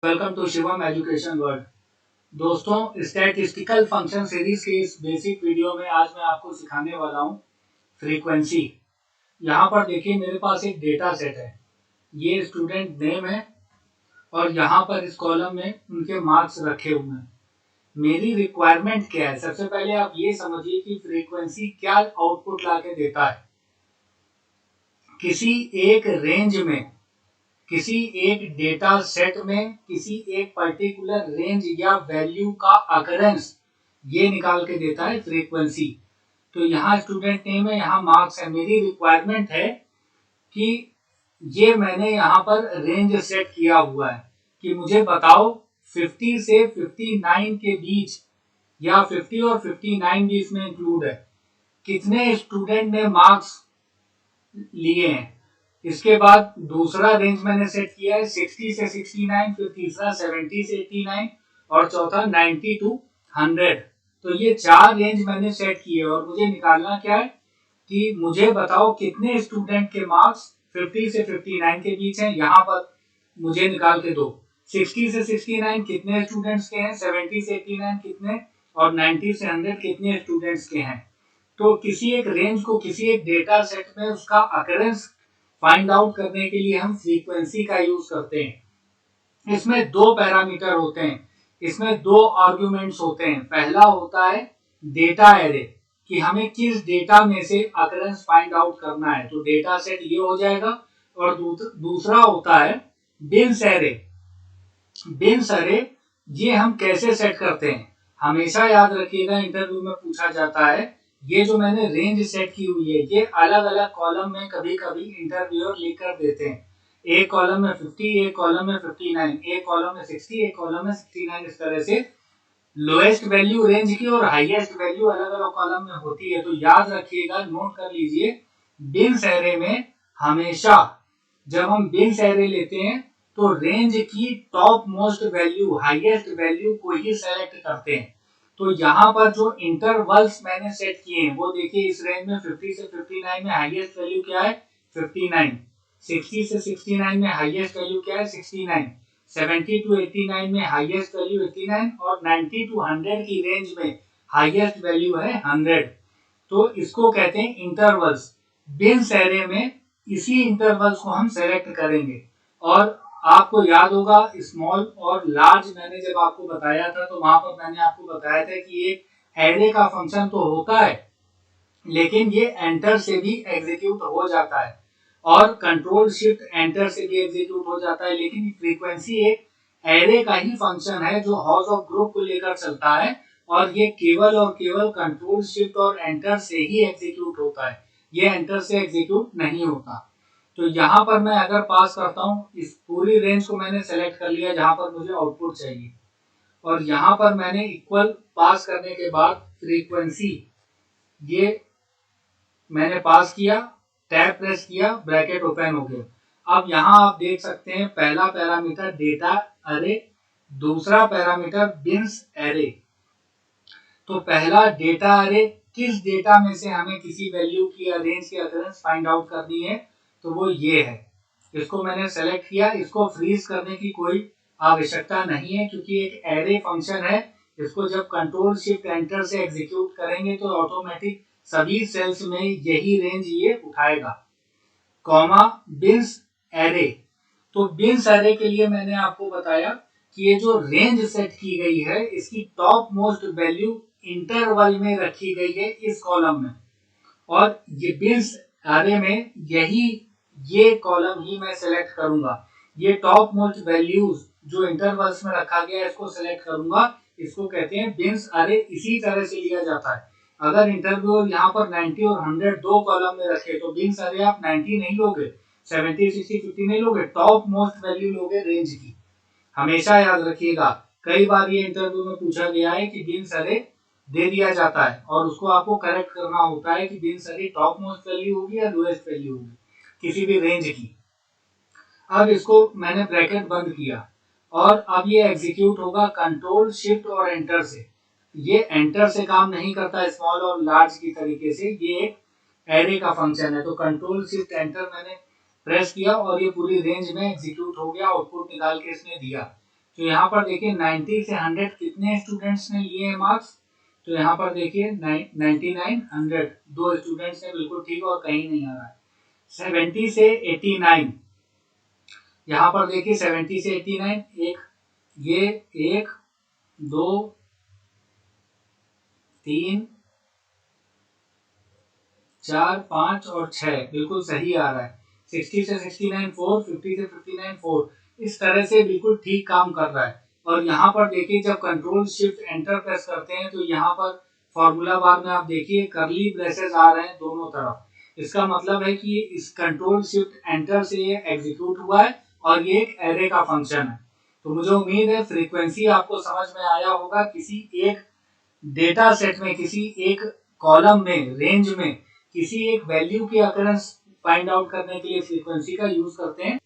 Welcome to Shivam education world. दोस्तों, statistical function series के इस बेसिक वीडियो में आज मैं आपको सिखाने वाला हूँ फ्रीक्वेंसी। यहाँ पर देखिए मेरे पास एक डेटा सेट है, ये स्टूडेंट नेम है और यहाँ पर इस कॉलम में उनके मार्क्स रखे हुए हैं। मेरी रिक्वायरमेंट क्या है? सबसे पहले आप ये समझिए कि फ्रीक्वेंसी क्या आउटपुट ला के देता है। किसी एक रेंज में, किसी एक डेटा सेट में, किसी एक पर्टिकुलर रेंज या वैल्यू का अकरेंस ये निकाल के देता है फ्रीक्वेंसी। तो यहाँ स्टूडेंट नेम है, यहाँ मार्क्स है। मेरी रिक्वायरमेंट है कि ये मैंने यहाँ पर रेंज सेट किया हुआ है कि मुझे बताओ 50 से 59 के बीच, या 50 और 59 भी इसमें इंक्लूड है, कितने स्टूडेंट ने मार्क्स लिए हैं। इसके बाद दूसरा रेंज मैंने सेट किया है 60 से 69, फिर तीसरा 70 से 89 और चौथा 90 टू 100। तो ये 4 रेंज मैंने सेट किए और मुझे निकालना क्या है कि मुझे बताओ कितने स्टूडेंट के मार्क्स 50 से 59 के बीच हैं। यहाँ पर मुझे निकाल के दो। 60 से 69 कितने स्टूडेंट्स के हैं, 70 से 89 कितने, और 90 से 100 कितने स्टूडेंट्स के हैं। तो किसी एक रेंज को किसी एक डेटा सेट में उसका अकरेंस फाइंड आउट करने के लिए हम फ्रीक्वेंसी का यूज करते हैं। इसमें दो पैरामीटर होते हैं, इसमें दो आर्गुमेंट्स होते हैं। पहला होता है डेटा एरे, कि हमें किस डेटा में से अकरेंस फाइंड आउट करना है, तो डेटा सेट ये हो जाएगा। और दूसरा होता है बिन्स एरे। बिन्स एरे ये हम कैसे सेट करते हैं, हमेशा याद रखिएगा, इंटरव्यू में पूछा जाता है। ये जो मैंने रेंज सेट की हुई है, ये अलग अलग कॉलम में कभी कभी इंटरव्यूअर लिख कर देते हैं। एक कॉलम में 50, एक कॉलम में 59, एक कॉलम में 60, एक कॉलम में 69। इस तरह से लोएस्ट वैल्यू रेंज की और हाईएस्ट वैल्यू अलग अलग कॉलम में होती है। तो याद रखिएगा, नोट कर लीजिए, बिन्स एरे में हमेशा जब हम बिन्स एरे लेते हैं तो रेंज की top most value, highest value को ही सेलेक्ट करते हैं। तो यहाँ पर जो इंटरवल्स मैंने सेट किए हैं वो देखिए, इस रेंज में 50 से 59 में हाईएस्ट वैल्यू क्या है, 59। 60 से 69 में हाईएस्ट वैल्यू क्या है, 69। 70 टू 89 में हाईएस्ट वैल्यू 89 और 90 टू 100 की रेंज में हाईएस्ट वैल्यू है 100। तो इसको कहते हैं इंटरवल्स। बिन्स एरे में इसी इंटरवल्स को हम सेलेक्ट करेंगे। और आपको याद होगा, स्मॉल और लार्ज मैंने जब आपको बताया था तो वहां पर मैंने आपको बताया था कि एक एरे का फंक्शन तो होता है, लेकिन ये एंटर से भी एग्जीक्यूट हो जाता है और कंट्रोल शिफ्ट एंटर से भी एग्जीक्यूट हो जाता है। लेकिन फ्रीक्वेंसी एक एरे का ही फंक्शन है जो हाउस ऑफ ग्रुप को लेकर चलता है और ये केवल और केवल कंट्रोल शिफ्ट और एंटर से ही एग्जीक्यूट होता है, ये एंटर से एग्जीक्यूट नहीं होता। तो यहाँ पर मैं अगर पास करता हूँ, इस पूरी रेंज को मैंने सेलेक्ट कर लिया जहां पर मुझे आउटपुट चाहिए, और यहाँ पर मैंने इक्वल पास करने के बाद फ्रीक्वेंसी ये मैंने पास किया, टैब प्रेस किया, ब्रैकेट ओपन हो गया। अब यहाँ आप देख सकते हैं, पहला पैरामीटर डेटा एरे, दूसरा पैरामीटर बिन्स एरे। तो पहला डेटा एरे, किस डेटा में से हमें किसी वैल्यू की रेंज की अकरेंस फाइंड आउट करनी है, तो वो ये है। इसको मैंने सेलेक्ट किया। इसको फ्रीज करने की कोई आवश्यकता नहीं है क्योंकि एक एरे फंक्शन है। इसको जब कंट्रोल शिफ्ट एंटर से एग्जीक्यूट करेंगे तो ऑटोमेटिक सभी सेल्स में यही रेंज ये उठाएगा। कॉमा बिन्स एरे, तो बिन्स एरे के लिए मैंने आपको बताया कि ये जो रेंज सेट की गई है इसकी टॉप मोस्ट वैल्यू इंटरवल में रखी गई है इस कॉलम में, और ये बिन्स एरे में यही ये कॉलम ही मैं सेलेक्ट करूंगा। ये टॉप मोस्ट वैल्यूज जो इंटरवल्स में रखा गया है इसको सेलेक्ट करूंगा। इसको कहते हैं बिन्स एरे। इसी तरह से लिया जाता है। अगर इंटरव्यूअर यहाँ पर 90 और 100 दो कॉलम में रखे तो बिन्स एरे आप 90 नहीं लोगे, 70, 60, 50 नहीं लोगे, टॉप मोस्ट वैल्यू लोगे रेंज की। हमेशा याद रखिएगा, कई बार ये इंटरव्यू में पूछा गया है कि बिन्स एरे दे दिया जाता है और उसको आपको करेक्ट करना होता है कि beans array top most value होगी या लोएस्ट वैल्यू होगी किसी भी रेंज की। अब इसको मैंने ब्रैकेट बंद किया और अब ये एग्जीक्यूट होगा कंट्रोल शिफ्ट और एंटर से। ये एंटर से काम नहीं करता स्मॉल और लार्ज की तरीके से, ये एक एरे का फंक्शन है। तो कंट्रोल शिफ्ट एंटर मैंने प्रेस किया और ये पूरी रेंज में एग्जीक्यूट हो गया, आउटपुट निकाल के इसने दिया। तो यहाँ पर देखिए 90 से 100 कितने स्टूडेंट्स ने लिए हैं मार्क्स, तो यहाँ पर देखिए 99 100 दो स्टूडेंट्स ने बिल्कुल ठीक और कहीं नहीं आ रहा है। 70 से 89 यहाँ पर देखिए 70 से 89 ये 1 2 3 4 5 और 6 बिल्कुल सही आ रहा है। 60 से 69 4, 50 से 59 4, इस तरह से बिल्कुल ठीक काम कर रहा है। और यहाँ पर देखिए जब कंट्रोल शिफ्ट एंटर प्रेस करते हैं तो यहाँ पर फॉर्मूला बार में आप देखिए करली ब्रेसेस आ रहे हैं दोनों तरफ। इसका मतलब है कि इस कंट्रोल शिफ्ट एंटर से ये एग्जीक्यूट हुआ है और ये एक एरे का फंक्शन है। तो मुझे उम्मीद है फ्रीक्वेंसी आपको समझ में आया होगा। किसी एक डेटा सेट में, किसी एक कॉलम में, रेंज में किसी एक वैल्यू की अकरेंस फाइंड आउट करने के लिए फ्रीक्वेंसी का यूज करते हैं।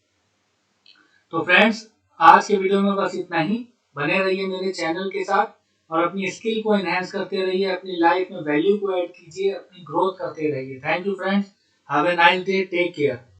तो फ्रेंड्स, आज के वीडियो में बस इतना ही। बने रहिए मेरे चैनल के साथ और अपनी स्किल को एनहांस करते रहिए, अपनी लाइफ में वैल्यू को ऐड कीजिए, अपनी ग्रोथ करते रहिए। Thank you friends, have a nice day, take care.